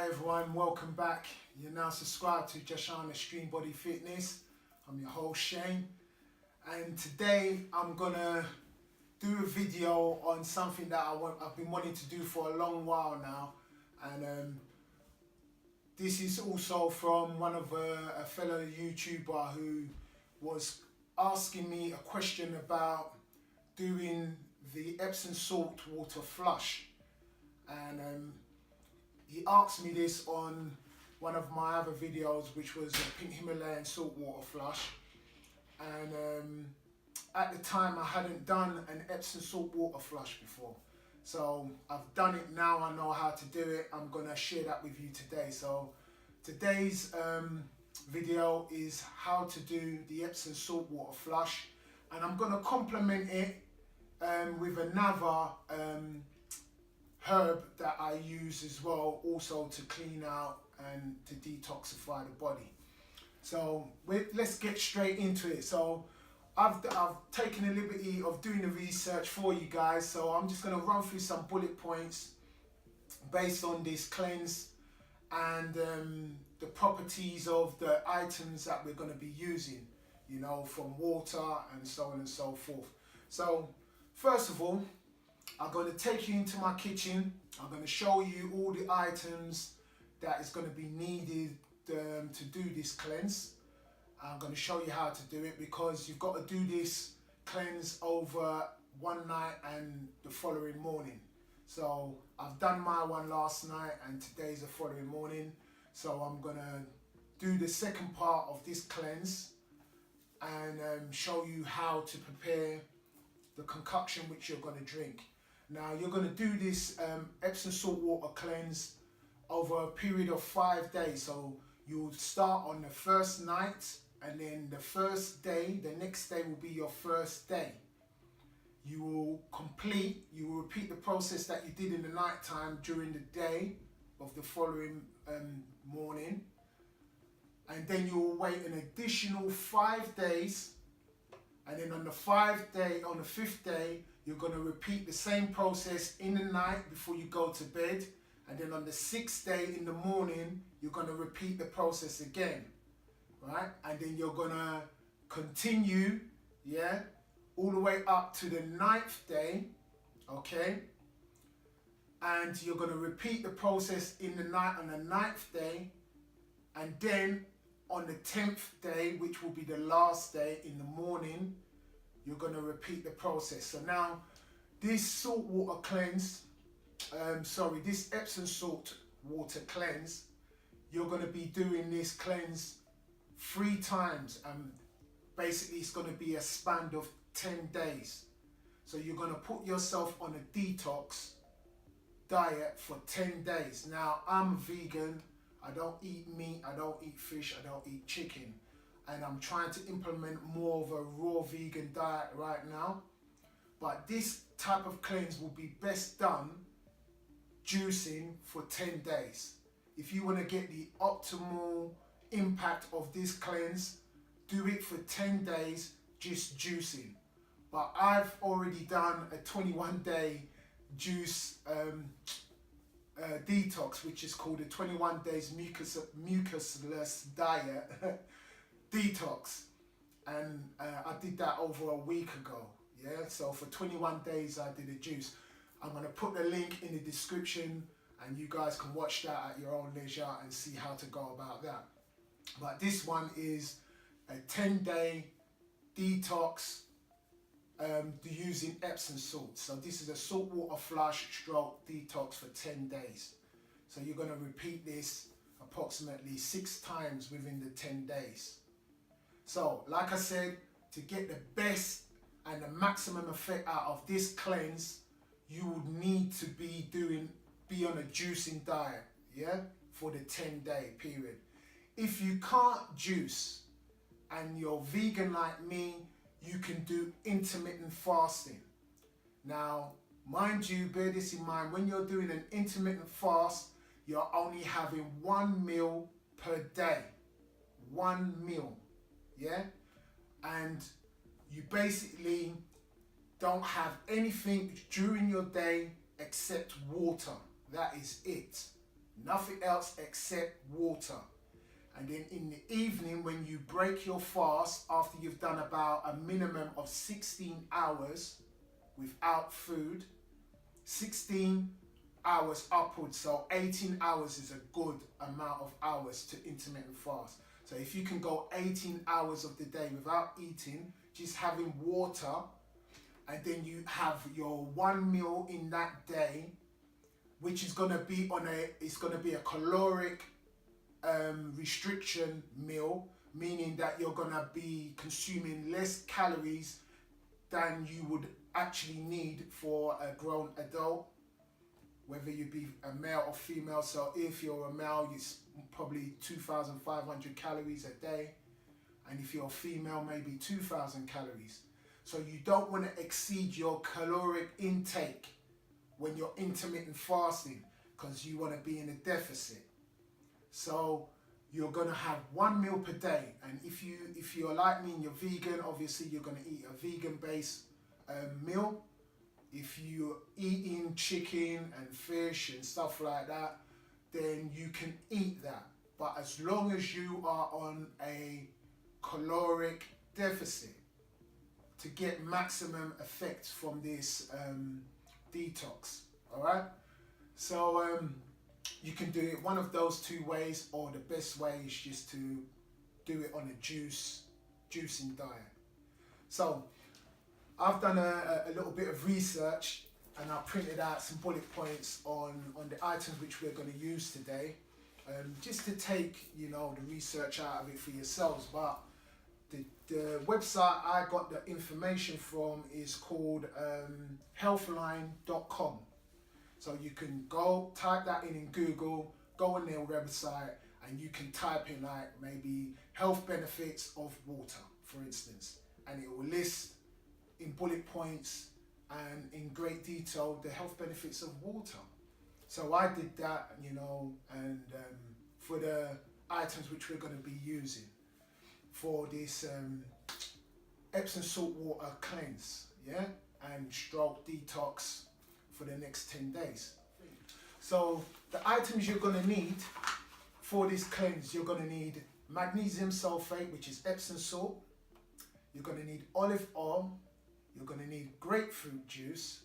everyone, welcome back. You're now subscribed to Jashan Extreme Body Fitness. I'm your host Shane, and today I'm gonna do a video on something that I've been wanting to do for a long while now, and this is also from one of a fellow YouTuber who was asking me a question about doing the Epsom salt water flush, and he asked me this on one of my other videos, which was a pink Himalayan saltwater flush. And at the time I hadn't done an Epsom saltwater flush before. So I've done it now, I know how to do it. I'm gonna share that with you today. So today's video is how to do the Epsom saltwater flush. And I'm gonna complement it with another herb that I use as well, also to clean out and to detoxify the body. So let's get straight into it. So I've taken the liberty of doing the research for you guys, so I'm just going to run through some bullet points based on this cleanse and the properties of the items that we're going to be using, you know, from water and so on and so forth. So first of all, I'm going to take you into my kitchen. I'm going to show you all the items that is going to be needed to do this cleanse. I'm going to show you how to do it, because you've got to do this cleanse over one night and the following morning. So I've done my one last night and today's the following morning. So I'm going to do the second part of this cleanse and show you how to prepare the concoction which you're going to drink. Now you're going to do this Epsom saltwater cleanse over a period of 5 days. So you'll start on the first night, and then the first day, the next day will be your first day. You will repeat the process that you did in the night time during the day of the following morning. And then you will wait an additional 5 days. And then on the fifth day, you're going to repeat the same process in the night before you go to bed. And then on the 6th day in the morning, you're going to repeat the process again, right? And then you're going to continue, yeah, all the way up to the 9th day, okay? And you're going to repeat the process in the night on the 9th day. And then on the 10th day, which will be the last day in the morning, you're going to repeat the process. So now this saltwater cleanse, this Epsom salt water cleanse, you're going to be doing this cleanse 3 times, and basically it's going to be a span of 10 days. So you're going to put yourself on a detox diet for 10 days. Now I'm vegan, I don't eat meat, I don't eat fish, I don't eat chicken. And I'm trying to implement more of a raw vegan diet right now. But this type of cleanse will be best done juicing for 10 days. If you want to get the optimal impact of this cleanse, do it for 10 days just juicing. But I've already done a 21-day juice detox, which is called a 21 days mucusless diet detox, and I did that over a week ago. Yeah, so for 21 days I did a juice. I'm going to put the link in the description, and you guys can watch that at your own leisure and see how to go about that. But this one is a 10-day detox using Epsom salt. So this is a saltwater flush stroke detox for 10 days. So you're going to repeat this approximately 6 times within the 10 days. So, like I said, to get the best and the maximum effect out of this cleanse, you would need to be on a juicing diet, yeah, for the 10-day period. If you can't juice and you're vegan like me, you can do intermittent fasting. Now, mind you, bear this in mind, when you're doing an intermittent fast, you're only having 1 meal per day. 1 meal. Yeah, and you basically don't have anything during your day except water. That is it. Nothing else except water. And then in the evening, when you break your fast, after you've done about a minimum of 16 hours without food, 16 hours upwards, so 18 hours is a good amount of hours to intermittent fast. So if you can go 18 hours of the day without eating, just having water, and then you have your one meal in that day, which is going to be it's going to be a caloric restriction meal, meaning that you're going to be consuming less calories than you would actually need for a grown adult, whether you be a male or female. So if you're a male, it's probably 2,500 calories a day, and if you're a female, maybe 2,000 calories. So you don't want to exceed your caloric intake when you're intermittent fasting, because you want to be in a deficit. So you're going to have one meal per day, and if you're like me and you're vegan, obviously you're going to eat a vegan based meal. If you're eating chicken and fish and stuff like that, then you can eat that. But as long as you are on a caloric deficit to get maximum effect from this detox, all right? So you can do it one of those two ways, or the best way is just to do it on a juicing diet. So I've done a little bit of research, and I printed out some bullet points on the items which we're going to use today, just to take, you know, the research out of it for yourselves. But the website I got the information from is called healthline.com. So you can go type that in Google, go on their website, and you can type in like maybe health benefits of water, for instance, and it will list in bullet points and in great detail the health benefits of water. So I did that, you know, and for the items which we're going to be using for this Epsom salt water cleanse, yeah, and stroke detox for the next 10 days. So the items you're going to need for this cleanse, you're going to need magnesium sulfate, which is Epsom salt. You're going to need olive oil. You're going to need grapefruit juice.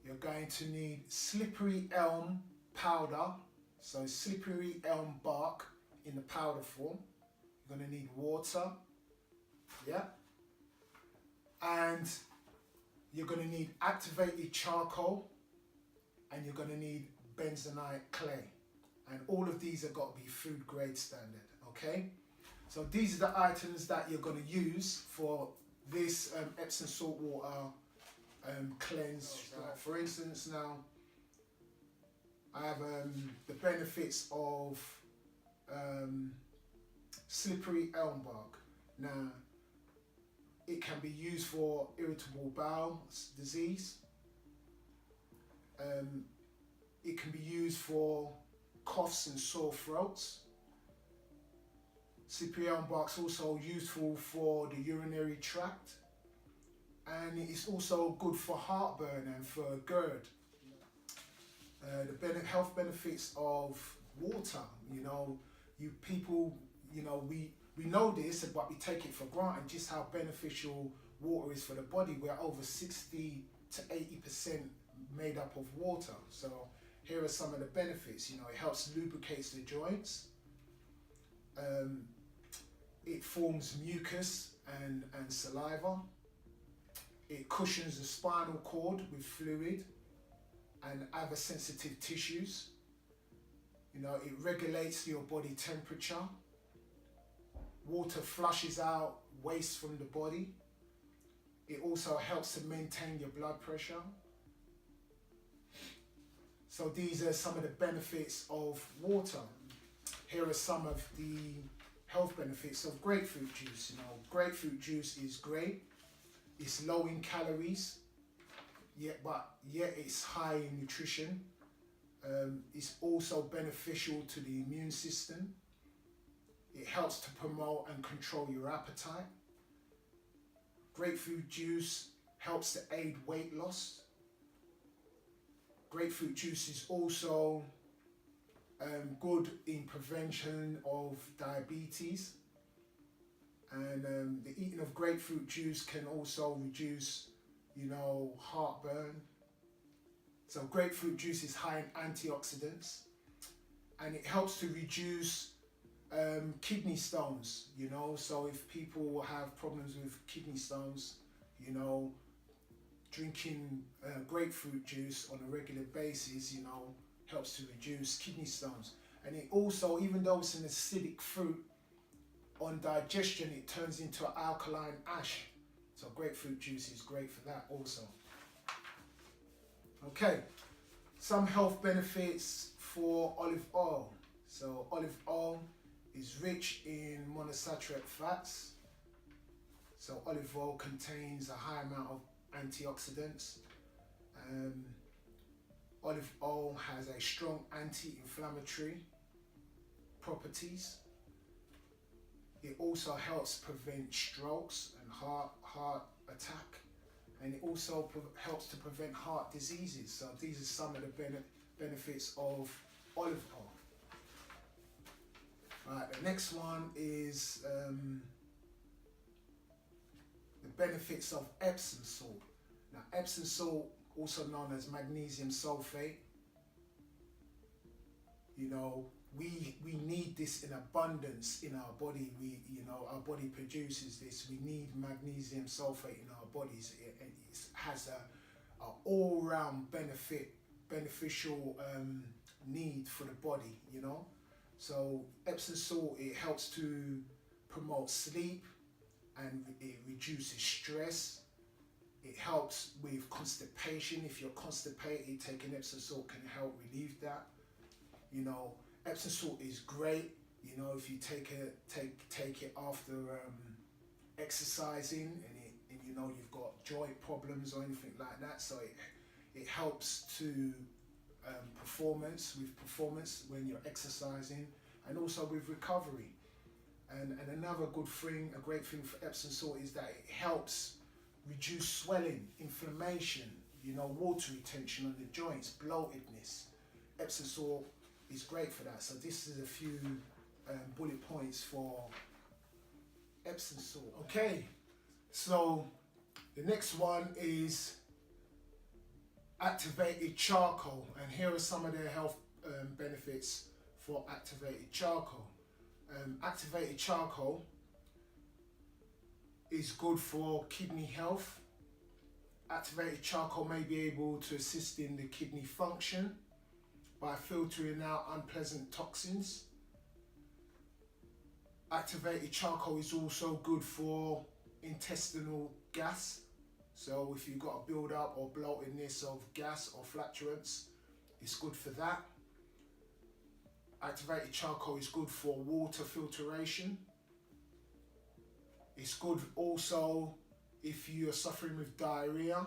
You're going to need slippery elm powder, so slippery elm bark in the powder form. You're going to need water, yeah, and you're going to need activated charcoal, and you're going to need Benzonite clay, and all of these have got to be food grade standard, okay? So these are the items that you're going to use for this Epsom salt water cleanse. For instance, now I have the benefits of slippery elm bark. Now it can be used for irritable bowel disease. It can be used for coughs and sore throats. Slippery elm bark is also useful for the urinary tract, and it is also good for heartburn and for GERD. The health benefits of water, you know, we know this, but we take it for granted just how beneficial water is for the body. We're over 60 to 80% made up of water. So here are some of the benefits. You know, it helps lubricates the joints. It forms mucus and saliva. It cushions the spinal cord with fluid and other sensitive tissues. You know, it regulates your body temperature. Water flushes out waste from the body. It also helps to maintain your blood pressure. So these are some of the benefits of water. Here are some of the health benefits of grapefruit juice. You know, grapefruit juice is great. It's low in calories, yet it's high in nutrition. It's also beneficial to the immune system. It helps to promote and control your appetite. Grapefruit juice helps to aid weight loss. Grapefruit juice is also good in prevention of diabetes, and the eating of grapefruit juice can also reduce, you know, heartburn. So grapefruit juice is high in antioxidants, and it helps to reduce kidney stones, you know. So if people have problems with kidney stones, you know, drinking grapefruit juice on a regular basis, you know, helps to reduce kidney stones. And it also, even though it's an acidic fruit, on digestion it turns into an alkaline ash. So grapefruit juice is great for that also. Okay, some health benefits for olive oil. So olive oil is rich in monosaturated fats. So olive oil contains a high amount of antioxidants. Olive oil has a strong anti-inflammatory properties. It also helps prevent strokes and heart attack, and it also helps to prevent heart diseases. So these are some of the benefits of olive oil. Right, the next one is the benefits of Epsom salt. Now, Epsom salt, also known as magnesium sulfate, you know, we need this in abundance in our body. Our body produces this. We need magnesium sulfate in our bodies. It has a all-round beneficial need for the body, you know. So Epsom salt, it helps to promote sleep, and it reduces stress. It helps with constipation. If you're constipated, taking Epsom salt can help relieve that. You know, Epsom salt is great, you know, if you take it after exercising, and you know you've got joint problems or anything like that. So it helps to performance when you're exercising, and also with recovery. And another good thing, a great thing for Epsom salt is that it helps reduce swelling, inflammation, you know, water retention on the joints, bloatedness. Epsom salt is great for that. So this is a few bullet points for Epsom salt. Okay, so the next one is activated charcoal, and here are some of the health benefits for activated charcoal. Activated charcoal is good for kidney health. Activated charcoal may be able to assist in the kidney function by filtering out unpleasant toxins. Activated charcoal is also good for intestinal gas. So if you've got a build-up or bloatedness of gas or flatulence, it's good for that. Activated charcoal is good for water filtration. It's good also if you're suffering with diarrhea.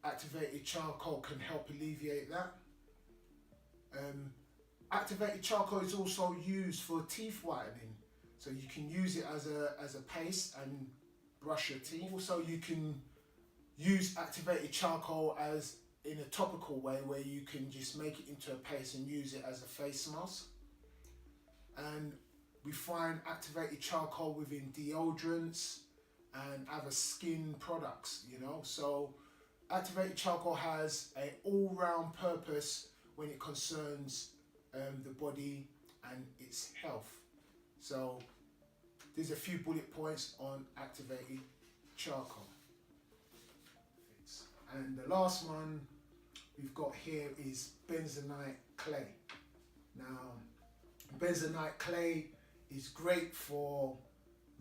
Activated charcoal can help alleviate that. Activated charcoal is also used for teeth whitening. So you can use it as a paste and brush your teeth. Also, you can use activated charcoal as in a topical way, where you can just make it into a paste and use it as a face mask. And we find activated charcoal within deodorants and other skin products, you know. So activated charcoal has an all-round purpose when it concerns the body and its health. So there's a few bullet points on activated charcoal. And the last one we've got here is bentonite clay. Now, bentonite clay is great for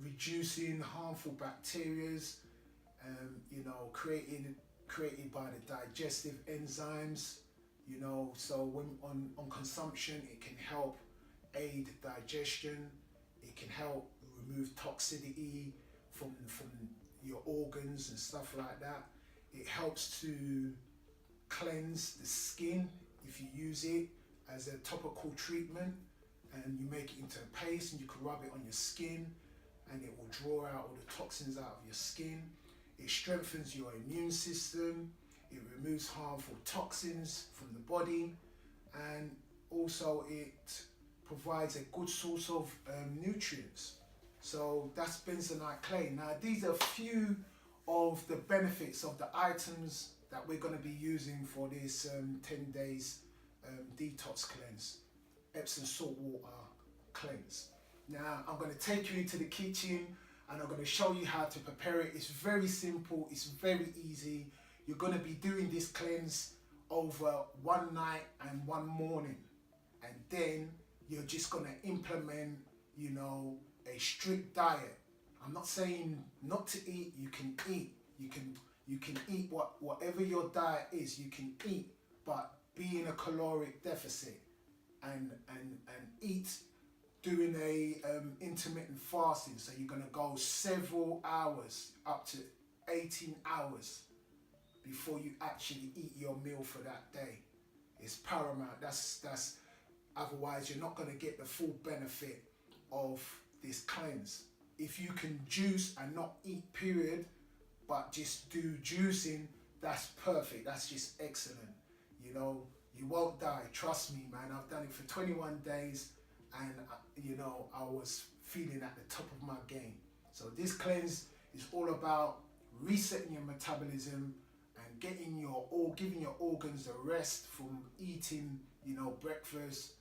reducing harmful bacteria, you know, created by the digestive enzymes, you know. So when on consumption, it can help aid digestion. It can help remove toxicity from your organs and stuff like that. It helps to cleanse the skin if you use it as a topical treatment, and you make it into a paste and you can rub it on your skin, and it will draw out all the toxins out of your skin. It strengthens your immune system. It removes harmful toxins from the body, and also it provides a good source of nutrients. So that's bentonite clay. Now these are a few of the benefits of the items that we're going to be using for this 10 days detox cleanse, Epsom salt water cleanse. Now I'm going to take you into the kitchen and I'm going to show you how to prepare it. It's very simple, it's very easy. You're going to be doing this cleanse over one night and one morning, and then you're just going to implement, you know, a strict diet. I'm not saying not to eat. You can eat. You can eat whatever your diet is. You can eat, but be in a caloric deficit and eat doing a intermittent fasting. So you're gonna go several hours, up to 18 hours, before you actually eat your meal for that day. It's paramount. That's otherwise you're not gonna get the full benefit of this cleanse. If you can juice and not eat, period, but just do juicing, that's perfect. That's just excellent. You know, you won't die. Trust me, man. I've done it for 21 days and, you know, I was feeling at the top of my game. So this cleanse is all about resetting your metabolism and giving your organs a rest from eating, you know, breakfast,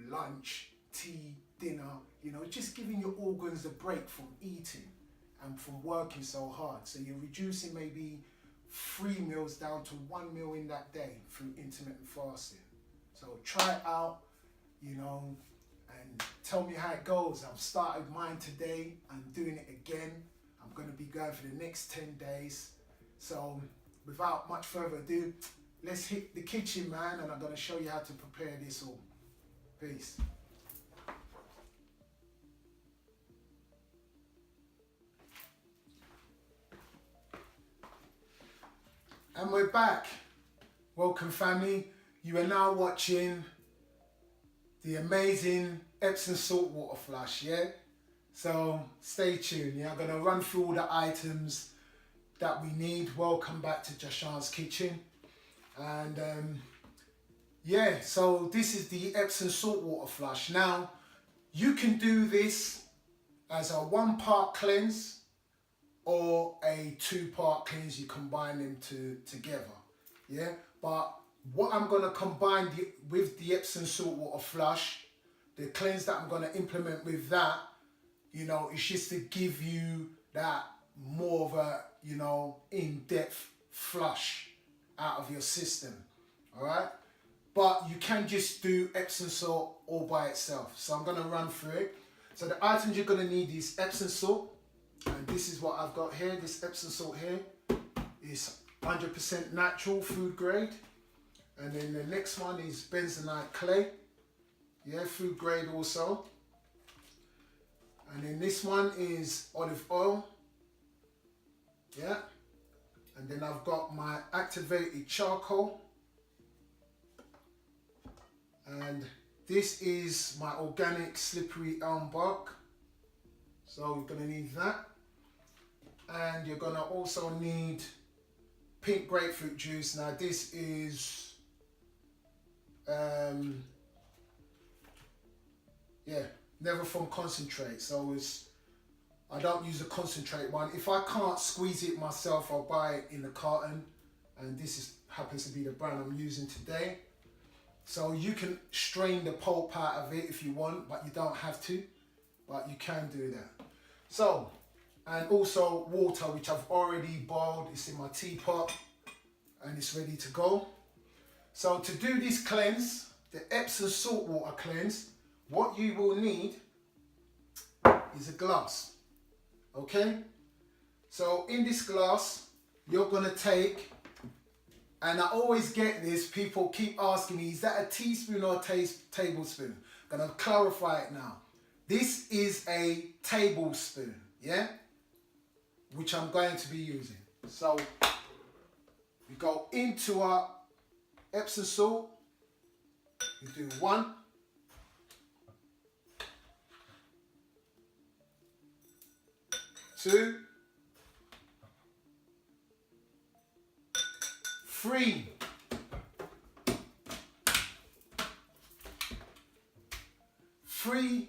lunch, tea, dinner, you know, just giving your organs a break from eating and from working so hard. So you're reducing maybe 3 meals down to 1 meal in that day through intermittent fasting. So try it out, you know, and tell me how it goes. I've started mine today. I'm doing it again. I'm going to be going for the next 10 days. So without much further ado, let's hit the kitchen, man, and I'm going to show you how to prepare this all. Peace. And we're back. Welcome, family. You are now watching the amazing Epsom saltwater flush, yeah? So stay tuned, yeah? I'm gonna run through all the items that we need. Welcome back to Jashan's kitchen. And yeah, so this is the Epsom saltwater flush. Now, you can do this as a 1-part cleanse or a 2-part cleanse. You combine them together, yeah? But what I'm gonna combine with the Epsom saltwater flush, the cleanse that I'm gonna implement with that, you know, it's just to give you that more of a, you know, in-depth flush out of your system, all right? But you can just do Epsom salt all by itself. So I'm gonna run through it. So the items you're gonna need is Epsom salt, and this is what I've got here. This Epsom salt here is 100% natural, food grade. And then the next one is Benzonite clay, yeah, food grade also. And then this one is olive oil, yeah. And then I've got my activated charcoal. And this is my organic slippery elm bark. So you're gonna need that. And you're gonna also need pink grapefruit juice. Now this is, yeah, never from concentrate. So I don't use a concentrate one. If I can't squeeze it myself, I'll buy it in a carton. And this happens to be the brand I'm using today. So you can strain the pulp out of it if you want, but you don't have to, but you can do that. So, and also water, which I've already boiled. It's in my teapot and it's ready to go. So to do this cleanse, the Epsom saltwater cleanse, what you will need is a glass, okay? So in this glass, you're gonna take, and I always get this, people keep asking me, is that a teaspoon or a tablespoon? I'm gonna clarify it now. This is a tablespoon, yeah? Which I'm going to be using. So we go into our Epsom salt, you do 1, 2, 3, 3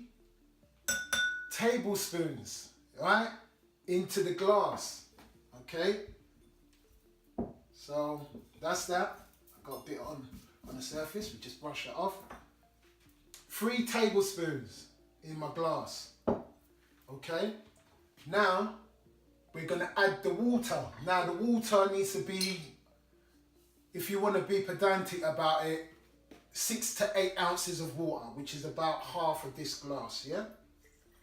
tablespoons, right, into the glass. Okay, so that's that. I got a bit on the surface, we just brush it off. 3 tablespoons in my glass. Okay, now we're going to add the water. Now the water needs to be, if you want to be pedantic about it, 6 to 8 ounces of water, which is about half of this glass, yeah?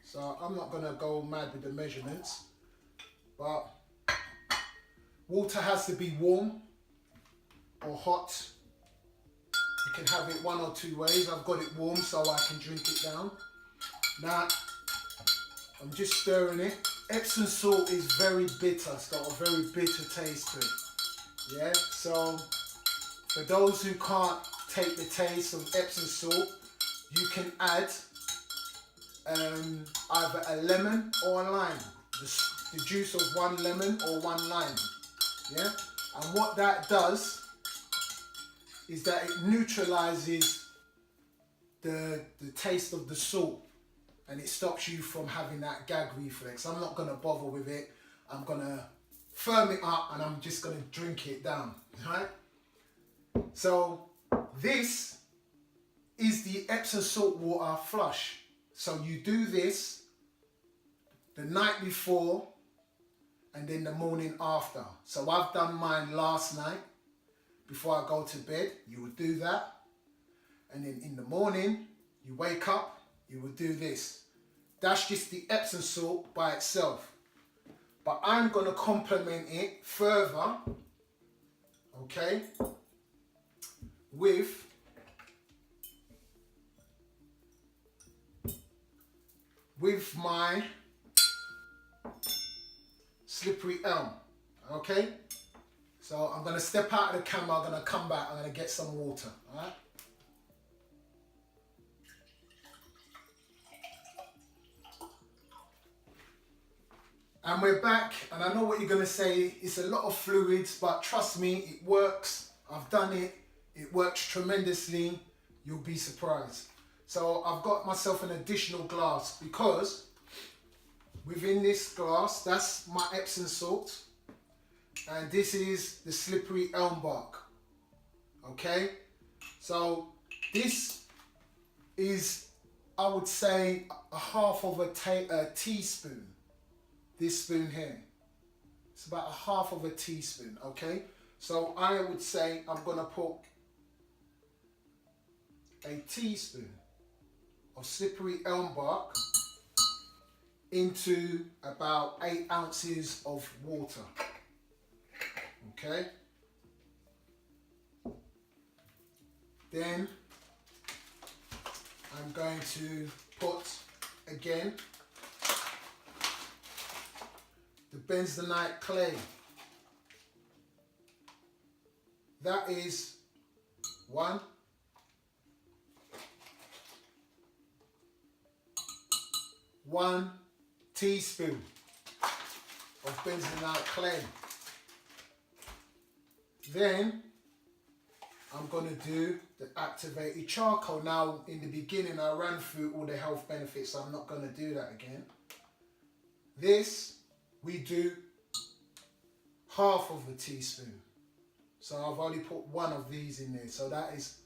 So I'm not going to go mad with the measurements, but water has to be warm or hot. You can have it one or two ways. I've got it warm so I can drink it down. Now, I'm just stirring it. Epsom salt is very bitter. It's got a very bitter taste to it. Yeah, so for those who can't take the taste of Epsom salt, you can add either a lemon or a lime. The juice of 1 lemon or 1 lime. Yeah, and what that does is that it neutralizes the taste of the salt, and it stops you from having that gag reflex. I'm not going to bother with it. I'm going to firm it up and I'm just going to drink it down, right? So this is the Epsom salt water flush. So you do this the night before and then the morning after. So I've done mine last night before I go to bed. You would do that, and then in the morning you wake up, you would do this. That's just the Epsom salt by itself, but I'm going to complement it further, okay, with my slippery elm. Okay, so I'm going to step out of the camera, I'm going to come back, I'm going to get some water. All right. And we're back, and I know what you're going to say. It's a lot of fluids, but trust me, it works. I've done it. It works tremendously. You'll be surprised. So I've got myself an additional glass, because within this glass, that's my Epsom salt, and this is the slippery elm bark. Okay, so this is, I would say, a half of a teaspoon. This spoon here, it's about a half of a teaspoon. Okay, so I would say I'm gonna put a teaspoon of slippery elm bark into about 8 ounces of water. Okay, then I'm going to put again the Benzonite clay. That is 1 teaspoon of Benzonite clay. Then I'm going to do the activated charcoal. Now, in the beginning I ran through all the health benefits, so I'm not going to do that again. This we do half of a teaspoon. So I've only put 1 of these in there. So that is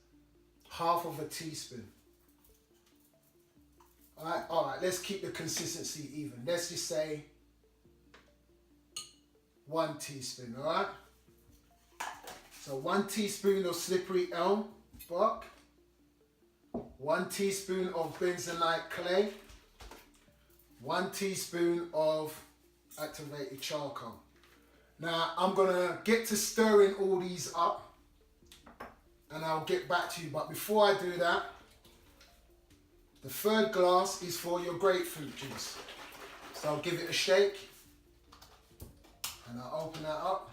half of a teaspoon. All right, let's keep the consistency even. Let's just say 1 teaspoon, all right? So 1 teaspoon of slippery elm bark, 1 teaspoon of Benzonite clay, 1 teaspoon of activated charcoal. Now I'm gonna get to stirring all these up and I'll get back to you, but before I do that, the 3rd glass is for your grapefruit juice. So I'll give it a shake and I'll open that up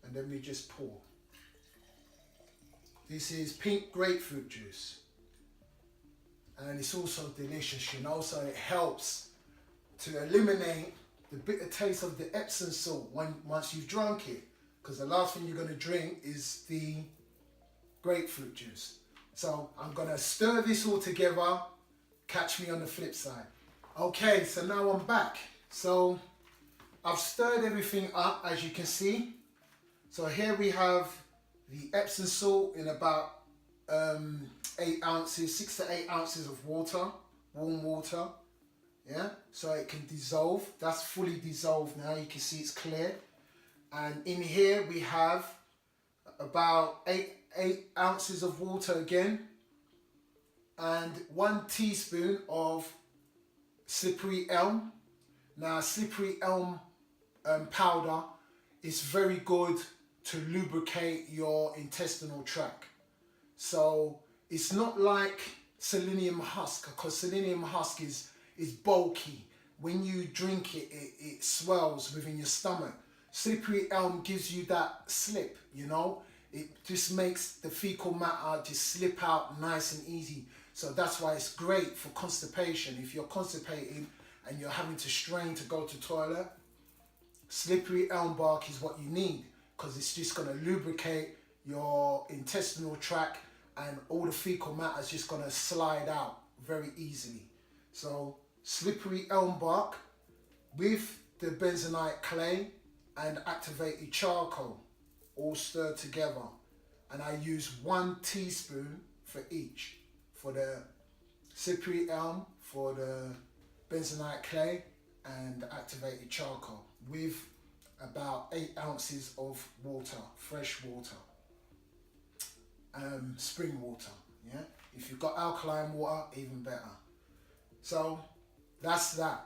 and then we just pour. This is pink grapefruit juice and it's also delicious, you know, so it helps to eliminate the bitter taste of the Epsom salt once you've drunk it, because the last thing you're going to drink is the grapefruit juice. So I'm going to stir this all together Catch me on the flip side. Okay, so now I'm back. So I've stirred everything up, as you can see. So here we have the Epsom salt in about 8 ounces, 6 to 8 ounces of water, warm water. Yeah, so it can dissolve. That's fully dissolved now. You can see it's clear. And in here we have about 8 ounces of water again, and 1 teaspoon of slippery elm. Now, slippery elm powder is very good to lubricate your intestinal tract. So it's not like selenium husk, because selenium husk is bulky. When you drink it, it swells within your stomach. Slippery elm gives you that slip, you know. It just makes the fecal matter just slip out nice and easy. So that's why it's great for constipation. If you're constipating and you're having to strain to go to toilet, slippery elm bark is what you need, because it's just going to lubricate your intestinal tract, and all the fecal matter is just going to slide out very easily. So slippery elm bark with the bentonite clay and activated charcoal, all stirred together. And I use 1 teaspoon for each. For the slippery elm, for the bentonite clay and activated charcoal, with about 8 ounces of water, fresh water, spring water. Yeah, if you've got alkaline water, even better. So that's that,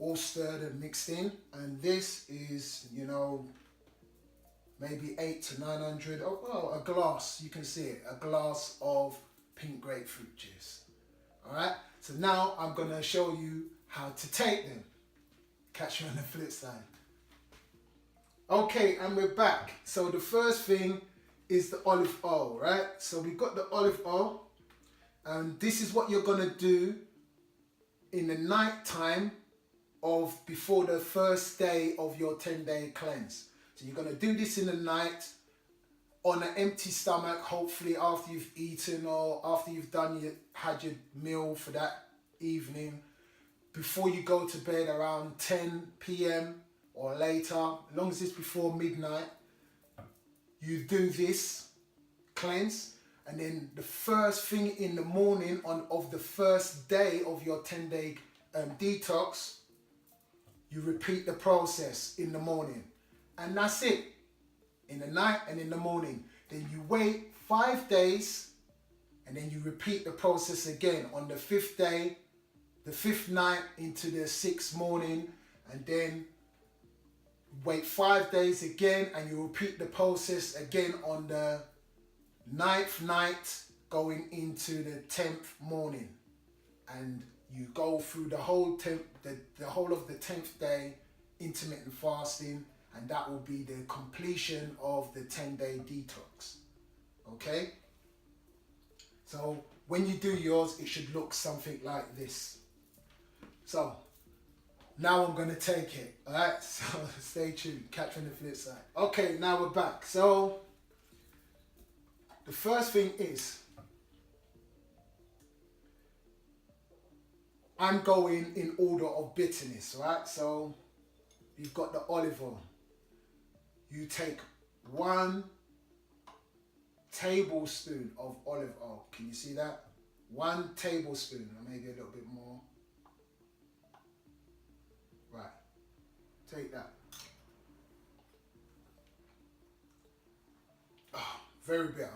all stirred and mixed in. And this is, you know, maybe 800 to 900, oh, well, a glass, you can see it, a glass of pink grapefruit juice. All right, so now I'm going to show you how to take them. Catch me on the flip side. Okay, and we're back. So the first thing is the olive oil, right? So we've got the olive oil, and this is what you're going to do in the night time of before the first day of your 10-day cleanse. So you're going to do this in the night on an empty stomach, hopefully after you've eaten or after you've had your meal for that evening, before you go to bed around 10 p.m. or later, as long as it's before midnight. You do this cleanse, and then the first thing in the morning of the first day of your 10-day detox, you repeat the process in the morning. And that's it, in the night and in the morning. Then you wait 5 days, and then you repeat the process again on the 5th day, the 5th night into the 6th morning, and then wait 5 days again, and you repeat the process again on the 9th night going into the 10th morning. And you go through the whole the whole of the 10th day intermittent fasting, and that will be the completion of the 10-day detox. Okay? So when you do yours, it should look something like this. So now I'm going to take it. Alright? So stay tuned. Catch me on the flip side. Okay, now we're back. So the first thing is, I'm going in order of bitterness, right? So you've got the olive oil. You take 1 tablespoon of olive oil. Can you see that? 1 tablespoon, or maybe a little bit more. Right. Take that. Oh, very bitter.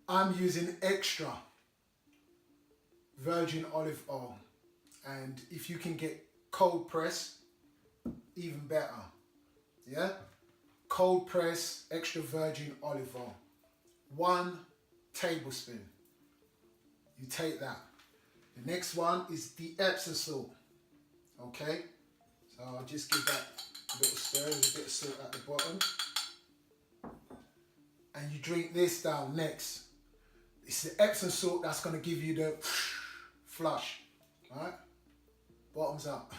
I'm using extra virgin olive oil, and if you can get cold press, even better. Yeah, cold press extra virgin olive oil, 1 tablespoon. You take that. The next one is the Epsom salt. Okay, so I'll just give that a little stir. There's a bit of salt at the bottom, and you drink this down next. It's the Epsom salt that's going to give you the flush, right? Bottoms up.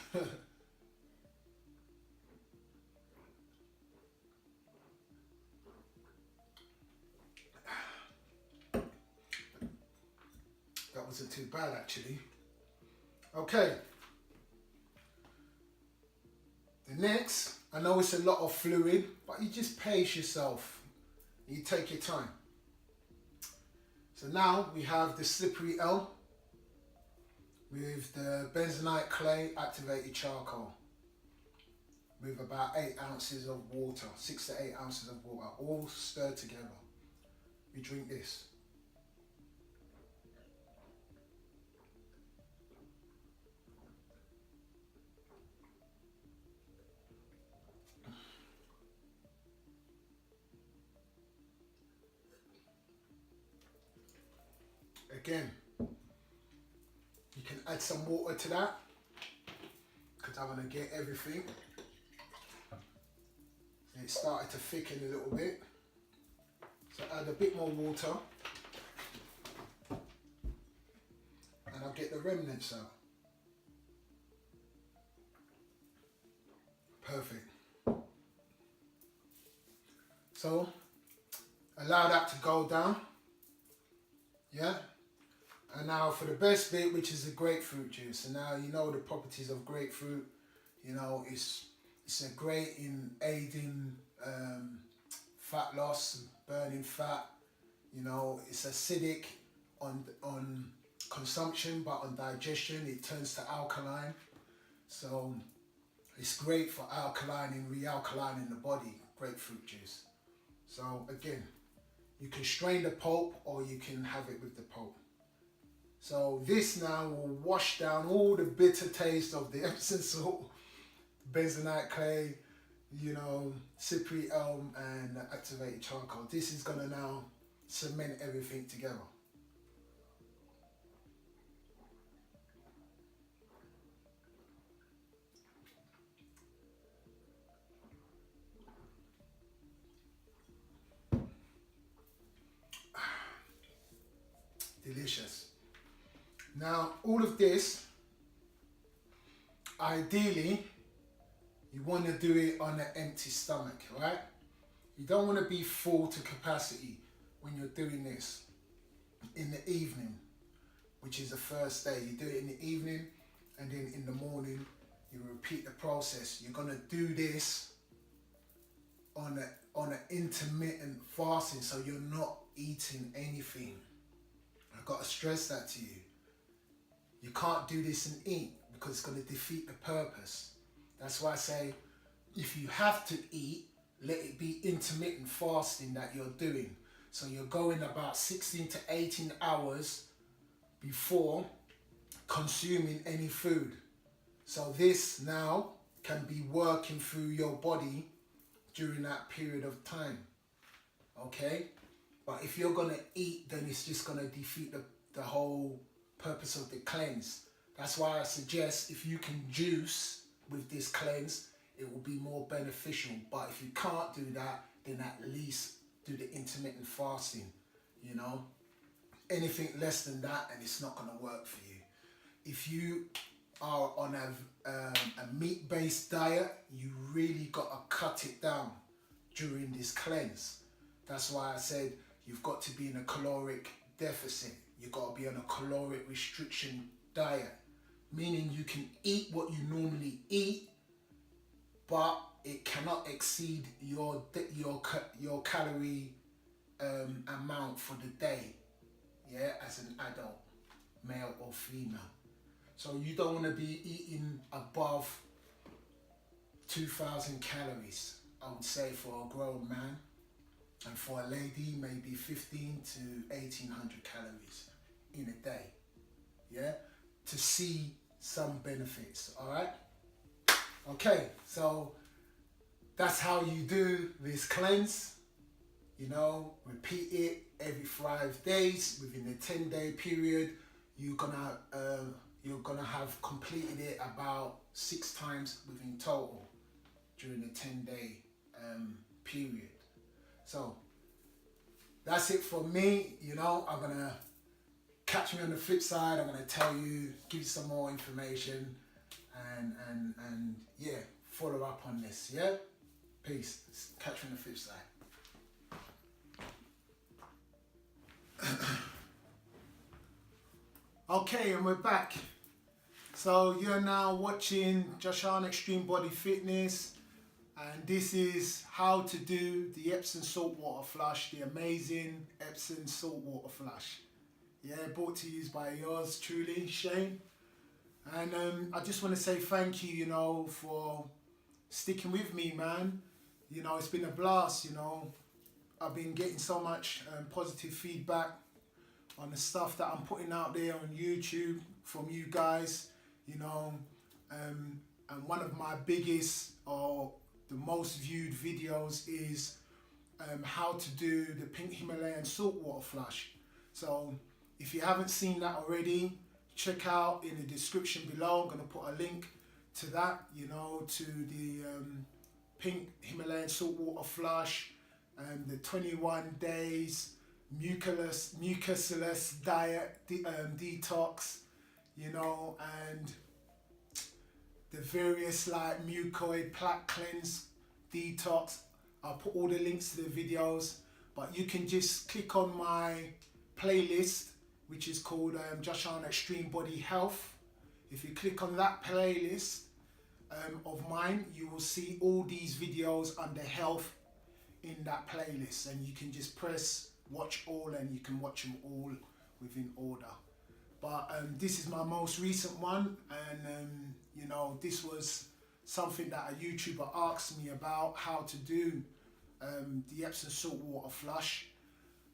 wasn't too bad actually. Okay. The next, I know it's a lot of fluid, but you just pace yourself. You take your time. So now we have the slippery L with the Benzonite clay activated charcoal with about 8 ounces of water, 6 to 8 ounces of water, all stirred together. We drink this. Again, you can add some water to that because I'm going to get everything. It started to thicken a little bit, so add a bit more water and I'll get the remnants out. Perfect. So allow that to go down, yeah? And now for the best bit, which is the grapefruit juice. And now you know the properties of grapefruit. You know, it's a great in aiding fat loss, burning fat. You know, it's acidic on consumption, but on digestion it turns to alkaline. So it's great for alkalining, realkalining the body, grapefruit juice. So again, you can strain the pulp or you can have it with the pulp. So this now will wash down all the bitter taste of the Epsom salt, Benzonite clay, you know, slippery elm and activated charcoal. This is gonna now cement everything together. Delicious. Now, all of this, ideally, you want to do it on an empty stomach, right? You don't want to be full to capacity when you're doing this in the evening, which is the first day. You do it in the evening, and then in the morning, you repeat the process. You're going to do this on an intermittent fasting, so you're not eating anything. I've got to stress that to you. You can't do this and eat because it's going to defeat the purpose. That's why I say, if you have to eat, let it be intermittent fasting that you're doing. So you're going about 16 to 18 hours before consuming any food. So this now can be working through your body during that period of time. Okay? But if you're going to eat, then it's just going to defeat the whole purpose of the cleanse. That's why I suggest if you can juice with this cleanse, it will be more beneficial. But if you can't do that, then at least do the intermittent fasting, you know. Anything less than that and it's not going to work for you. If you are on a meat-based diet, you really got to cut it down during this cleanse. That's why I said you've got to be in a caloric deficit. You've got to be on a caloric restriction diet, meaning you can eat what you normally eat, but it cannot exceed your calorie amount for the day, yeah, as an adult, male or female. So you don't want to be eating above 2,000 calories, I would say, for a grown man. And for a lady, maybe 15 to 1,800 calories in a day, yeah, to see some benefits, all right? Okay, so that's how you do this cleanse. You know, repeat it every 5 days. Within a 10-day period, you're gonna have completed it about 6 times within total during the 10-day period. So that's it for me. You know, I'm gonna catch me on the flip side. I'm gonna tell you, give you some more information, and yeah, follow up on this. Yeah, peace. Catch me on the flip side. Okay, and we're back. So you're now watching Joshua Extreme Body Fitness, and this is how to do the Epsom saltwater flush, the amazing Epsom saltwater flush. Yeah, brought to you by yours truly, Shane. And I just want to say thank you, for sticking with me, man. It's been a blast, I've been getting so much positive feedback on the stuff that I'm putting out there on YouTube from you guys, and one of my biggest or the most viewed videos is how to do the pink Himalayan saltwater flush. So if you haven't seen that already, check out in the description below. I'm going to put a link to that, to the pink Himalayan saltwater flush, the 21 days mucusless diet detox, and the various like mucoid plaque cleanse detox. I'll put all the links to the videos, but you can just click on my playlist, which is called Joshua Extreme Body Health. If you click on that playlist of mine, you will see all these videos under health in that playlist, and you can just press watch all and you can watch them all within order. But this is my most recent one, and this was something that a YouTuber asked me about, how to do the Epsom saltwater flush.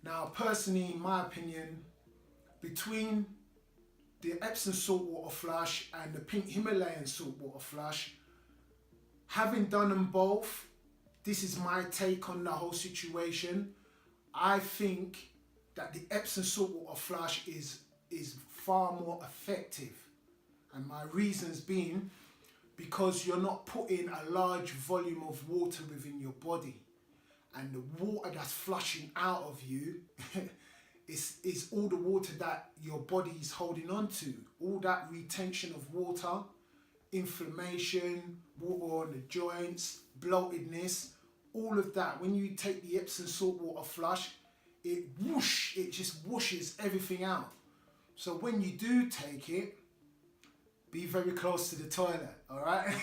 Now personally, in my opinion, between the Epsom saltwater flush and the pink Himalayan saltwater flush, having done them both, this is my take on the whole situation. I think that the Epsom saltwater flush is far more effective, and my reasons being because you're not putting a large volume of water within your body, and the water that's flushing out of you is all the water that your body is holding on to, all that retention of water, inflammation, water on the joints, bloatedness, all of that. When you take the Epsom saltwater flush, it just whooshes everything out. So when you do take it, be very close to the toilet, all right?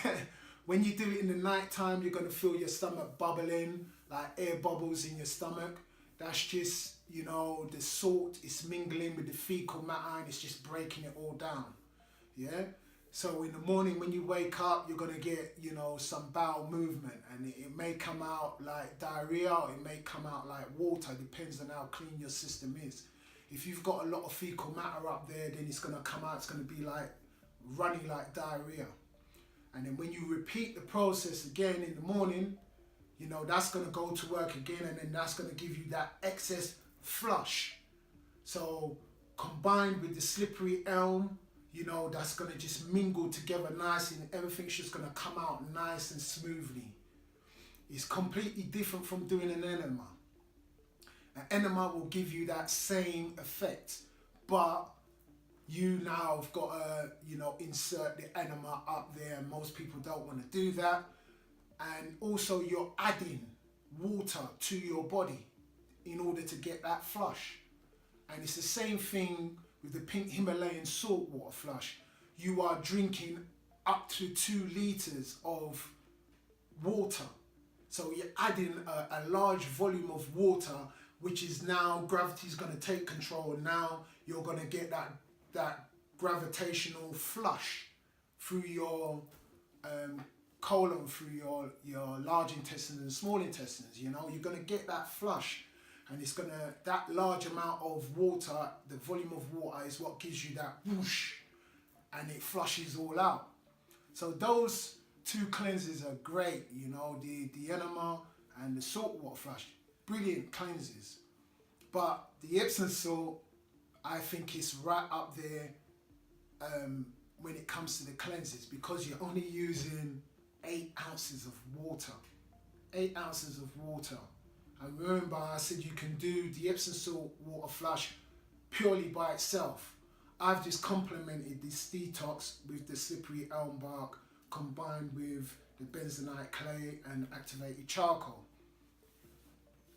When you do it in the night time, you're gonna feel your stomach bubbling, like air bubbles in your stomach. That's just, the salt is mingling with the fecal matter and it's just breaking it all down, yeah? So in the morning when you wake up, you're gonna get, some bowel movement, and it may come out like diarrhea, or it may come out like water, depends on how clean your system is. If you've got a lot of fecal matter up there, then it's gonna come out, it's gonna be like runny like diarrhea. And then when you repeat the process again in the morning, that's gonna go to work again, and then that's gonna give you that excess flush. So combined with the slippery elm, that's gonna just mingle together nicely, and everything's just gonna come out nice and smoothly. It's completely different from doing an enema. An enema will give you that same effect, but you now have got to, insert the enema up there, and most people don't want to do that. And also you're adding water to your body in order to get that flush. And it's the same thing with the pink Himalayan saltwater flush. You are drinking up to 2 liters of water. So you're adding a large volume of water, which is now gravity's going to take control, and now you're going to get that gravitational flush through your colon, through your large intestines and small intestines. You're going to get that flush, and it's going to, that large amount of water, the volume of water is what gives you that whoosh, and it flushes all out. So those 2 cleanses are great, the enema and the saltwater flush, brilliant cleanses. But the Epsom salt, I think it's right up there when it comes to the cleanses, because you're only using 8 ounces of water. 8 ounces of water. And remember, I said you can do the Epsom salt water flush purely by itself. I've just complemented this detox with the slippery elm bark combined with the benzonatic clay and activated charcoal.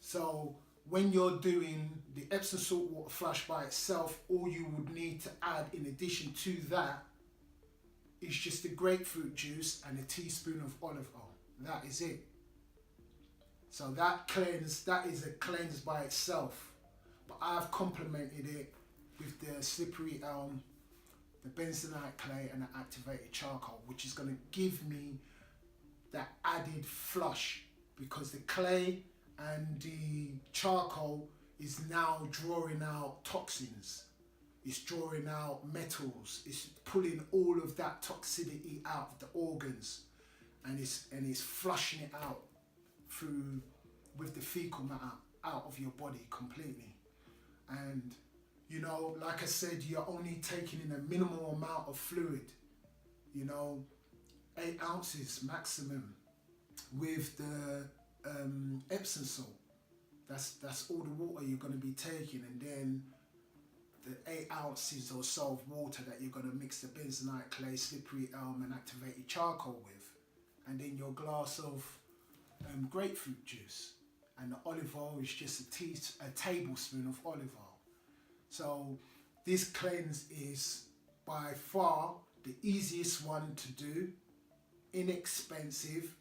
So when you're doing the Epsom salt water flush by itself, all you would need to add in addition to that is just the grapefruit juice and a teaspoon of olive oil. That is it. So that is a cleanse by itself. But I've complemented it with the slippery elm, the benzonated clay and the activated charcoal, which is going to give me that added flush, because the clay and the charcoal is now drawing out toxins. It's drawing out metals. It's pulling all of that toxicity out of the organs, and it's flushing it out through with the fecal matter out of your body completely. And you know, like I said, you're only taking in a minimal amount of fluid. You know, 8 ounces maximum with the Epsom salt. That's all the water you're going to be taking, and then the 8 ounces or so of water that you're going to mix the benzonite clay, slippery elm and activated charcoal with, and then your glass of grapefruit juice, and the olive oil is just a tablespoon of olive oil. So this cleanse is by far the easiest one to do, inexpensive,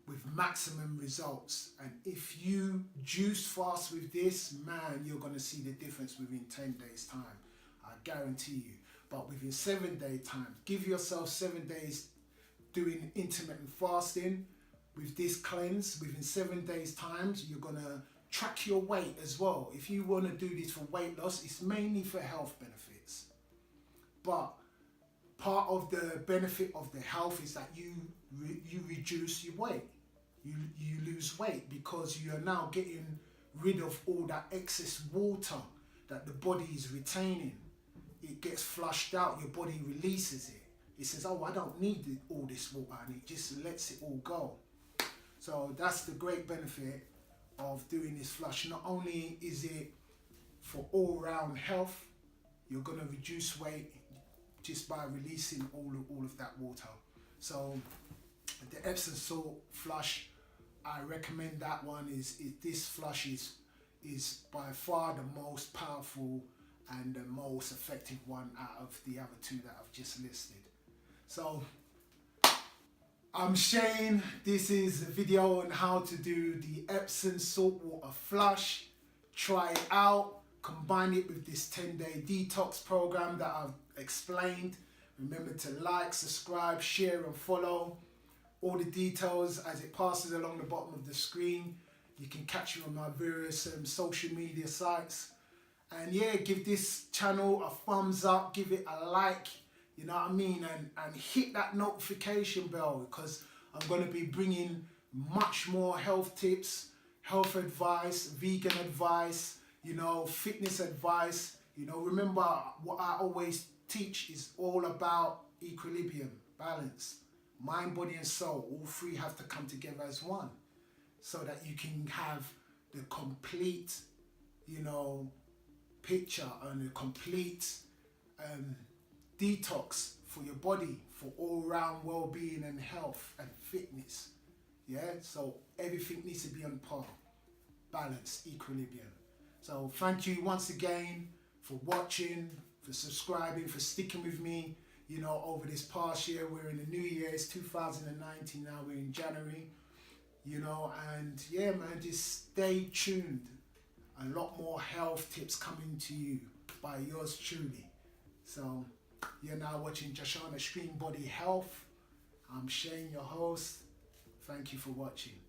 with maximum results. And if you juice fast with this, man, you're going to see the difference within 10 days time. I guarantee you. But within 7-day time, give yourself 7 days doing intermittent fasting with this cleanse. Within 7 days time, you're going to track your weight as well. If you want to do this for weight loss, it's mainly for health benefits. But part of the benefit of the health is that you reduce your weight. You lose weight because you are now getting rid of all that excess water that the body is retaining. It gets flushed out, your body releases it. It says, oh, I don't need all this water, and it just lets it all go. So that's the great benefit of doing this flush. Not only is it for all-round health, you're going to reduce weight just by releasing all of that water. So the Epsom salt flush, I recommend that one. This flush is by far the most powerful and the most effective one out of the other two that I've just listed. So I'm Shane. This is a video on how to do the Epsom saltwater flush. Try it out. Combine it with this 10-day detox program that I've explained. Remember to like, subscribe, share and follow. All the details as it passes along the bottom of the screen. You can catch me on my various social media sites. And yeah, give this channel a thumbs up, give it a like, you know what I mean? And hit that notification bell, because I'm going to be bringing much more health tips, health advice, vegan advice, you know, fitness advice. You know, remember what I always teach is all about equilibrium, balance. Mind, body and soul, all three have to come together as one, so that you can have the complete, you know, picture and a complete detox for your body, for all-round well-being and health and fitness. Yeah, so everything needs to be on par, balance, equilibrium. So thank you once again for watching, for subscribing, for sticking with me. You know, over this past year, we're in the new year, it's 2019 now, we're in January, you know, and yeah, man, just stay tuned. A lot more health tips coming to you by yours truly. So, you're now watching Joshana Stream Body Health. I'm Shane, your host. Thank you for watching.